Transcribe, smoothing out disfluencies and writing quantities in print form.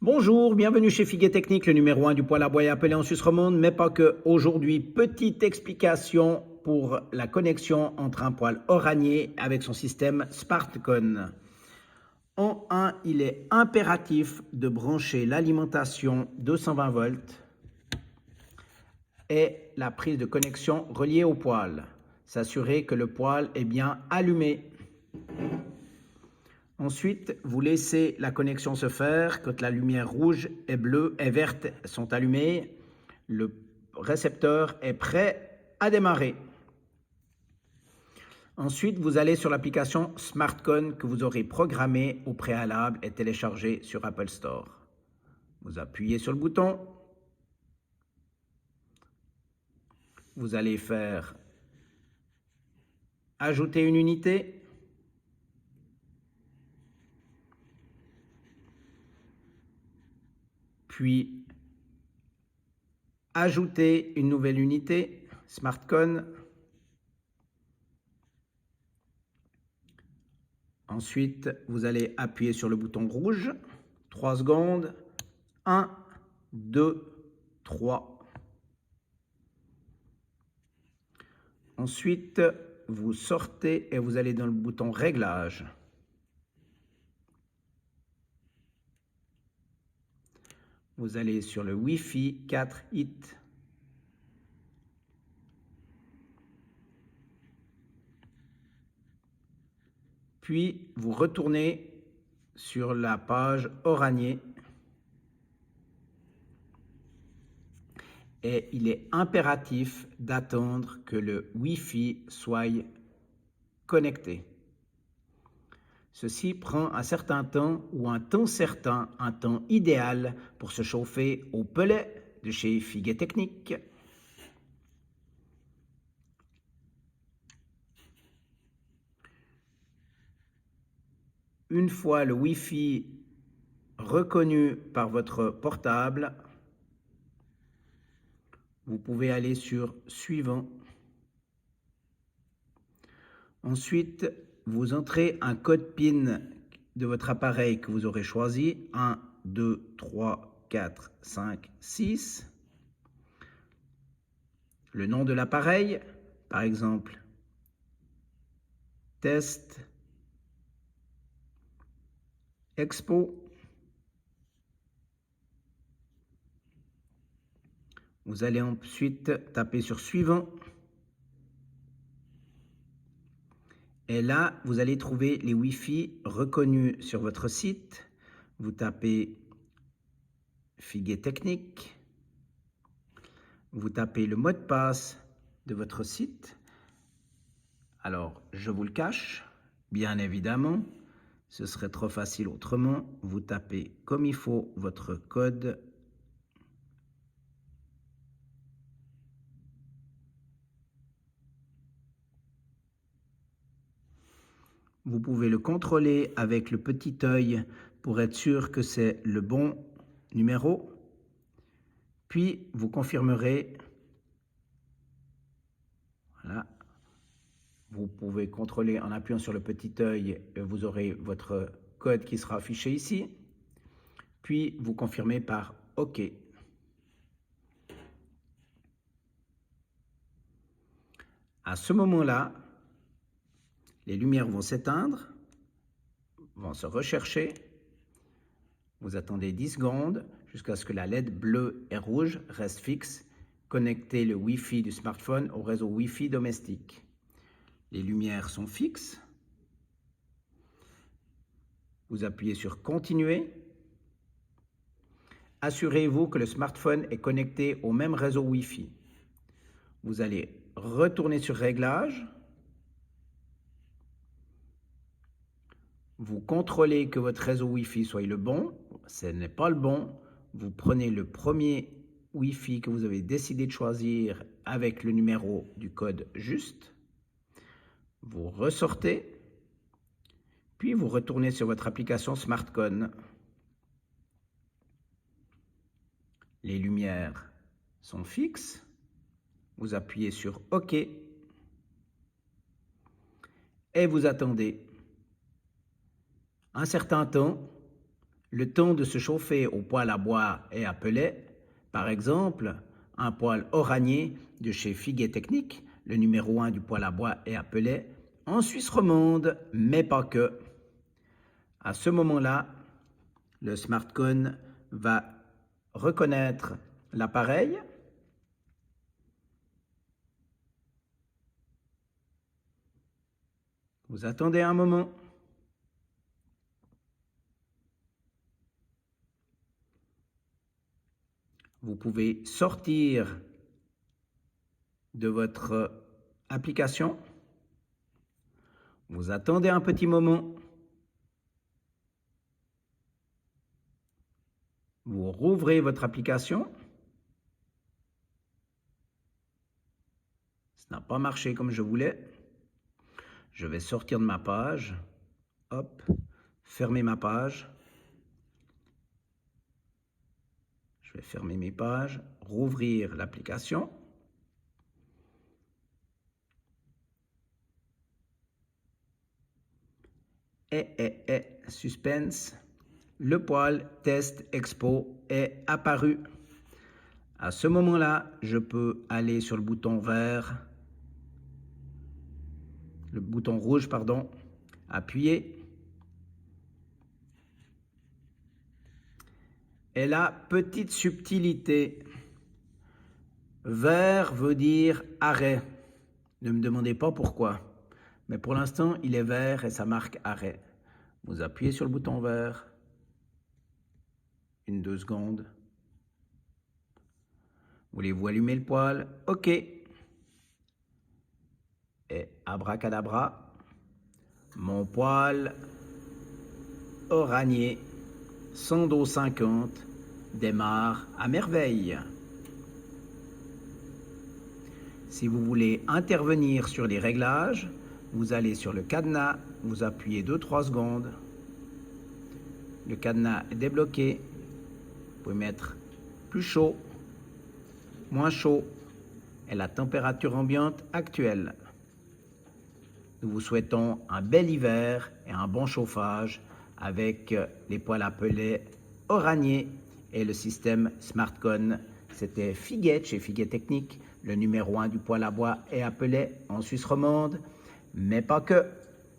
Bonjour, bienvenue chez Figuet Technique, le numéro 1 du poêle à bois et appelé en Suisse romande, mais pas que. Aujourd'hui, petite explication pour la connexion entre un poêle oranier avec son système SmartCon. En 1, il est impératif de brancher l'alimentation 220 volts et la prise de connexion reliée au poêle. S'assurer que le poêle est bien allumé. Ensuite, vous laissez la connexion se faire quand la lumière rouge et bleue et verte sont allumées. Le récepteur est prêt à démarrer. Ensuite, vous allez sur l'application SmartCon que vous aurez programmée au préalable et téléchargée sur Apple Store. Vous appuyez sur le bouton. Vous allez faire ajouter une unité. Puis ajouter une nouvelle unité, SmartCon. Ensuite, vous allez appuyer sur le bouton rouge, 3 secondes, 1, 2, 3. Ensuite, vous sortez et vous allez dans le bouton réglage. Vous allez sur le Wi-Fi 4 HIT. Puis, vous retournez sur la page Oranier. Et il est impératif d'attendre que le Wi-Fi soit connecté. Ceci prend un certain temps ou un temps certain, un temps idéal pour se chauffer au pelet de chez Figuet Technique. Une fois le Wi-Fi reconnu par votre portable, vous pouvez aller sur Suivant. Ensuite, vous entrez un code PIN de votre appareil que vous aurez choisi, 1, 2, 3, 4, 5, 6. Le nom de l'appareil, par exemple, Test Expo. Vous allez ensuite taper sur Suivant. Et là, vous allez trouver les Wi-Fi reconnus sur votre site. Vous tapez Figuet Technique. Vous tapez le mot de passe de votre site. Alors, je vous le cache, bien évidemment. Ce serait trop facile autrement. Vous tapez comme il faut votre code. Vous pouvez le contrôler avec le petit œil pour être sûr que c'est le bon numéro. Puis, vous confirmerez. Voilà. Vous pouvez contrôler en appuyant sur le petit œil. Vous aurez votre code qui sera affiché ici. Puis, vous confirmez par OK. À ce moment-là, les lumières vont s'éteindre, vont se rechercher. Vous attendez 10 secondes jusqu'à ce que la LED bleue et rouge reste fixe. Connectez le Wi-Fi du smartphone au réseau Wi-Fi domestique. Les lumières sont fixes. Vous appuyez sur Continuer. Assurez-vous que le smartphone est connecté au même réseau Wi-Fi. Vous allez retourner sur Réglages. Vous contrôlez que votre réseau Wi-Fi soit le bon. Ce n'est pas le bon. Vous prenez le premier Wi-Fi que vous avez décidé de choisir avec le numéro du code juste. Vous ressortez. Puis vous retournez sur votre application SmartCon. Les lumières sont fixes. Vous appuyez sur OK. Et vous attendez un certain temps. le temps de se chauffer au poêle à bois et à pellet, par exemple, un poêle Oranier de chez Figuet Technique, le numéro 1 du poêle à bois et à pellet, en Suisse romande, mais pas que. À ce moment-là, le SmartCon va reconnaître l'appareil. Vous attendez un moment. Vous pouvez sortir de votre application. Vous attendez un petit moment. Vous rouvrez votre application. Ça n'a pas marché comme je voulais. Je vais sortir de ma page. Hop, fermer ma page. Je vais fermer mes pages, rouvrir l'application. Suspense. Le poêle Test Expo est apparu. À ce moment-là, je peux aller sur le bouton vert, le bouton rouge, pardon, appuyer. Et là, petite subtilité, vert veut dire arrêt. Ne me demandez pas pourquoi, mais pour l'instant, il est vert et ça marque arrêt. Vous appuyez sur le bouton vert, 1-2 secondes. Voulez-vous allumer le poêle? OK. Et abracadabra, mon poêle Oranier 100°50 démarre à merveille. Si vous voulez intervenir sur les réglages, vous allez sur le cadenas, vous appuyez 2-3 secondes. Le cadenas est débloqué. Vous pouvez mettre plus chaud, moins chaud et la température ambiante actuelle. Nous vous souhaitons un bel hiver et un bon chauffage avec les poêles à pellet Oranier et le système SmartCon. C'était Figuet chez Figuet Technique, le numéro 1 du poêle à bois et à pellet en Suisse romande, mais pas que.